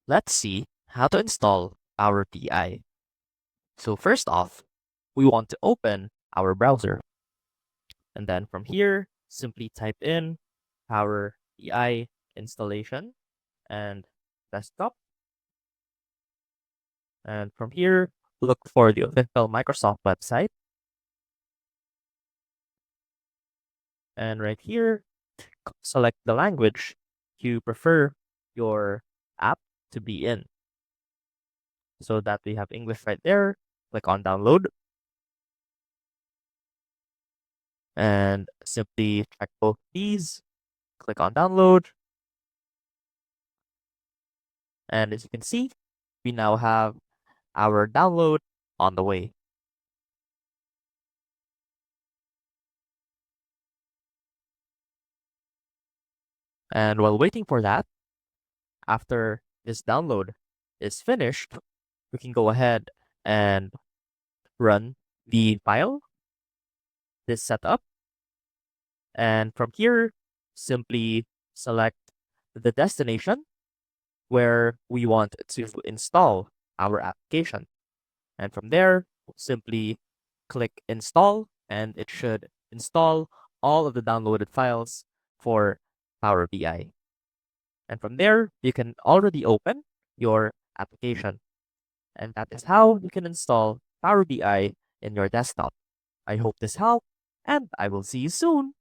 Let's see how to install Power BI. So first off, we want to open our browser. And then from here, simply type in Power BI installation and desktop. And from here, look for the official Microsoft website. And right here, select the language you prefer your app to be in. So that we have English right there. Click on download and simply check both these. Click on download. And as you can see, we now have our download on the way. And while waiting for that, after this download is finished, we can go ahead and run the file, this setup. And from here, simply select the destination where we want to install our application. And from there, simply click install and it should install all of the downloaded files for Power BI. And from there, you can already open your application. And that is how you can install Power BI in your desktop. I hope this helped, and I will see you soon.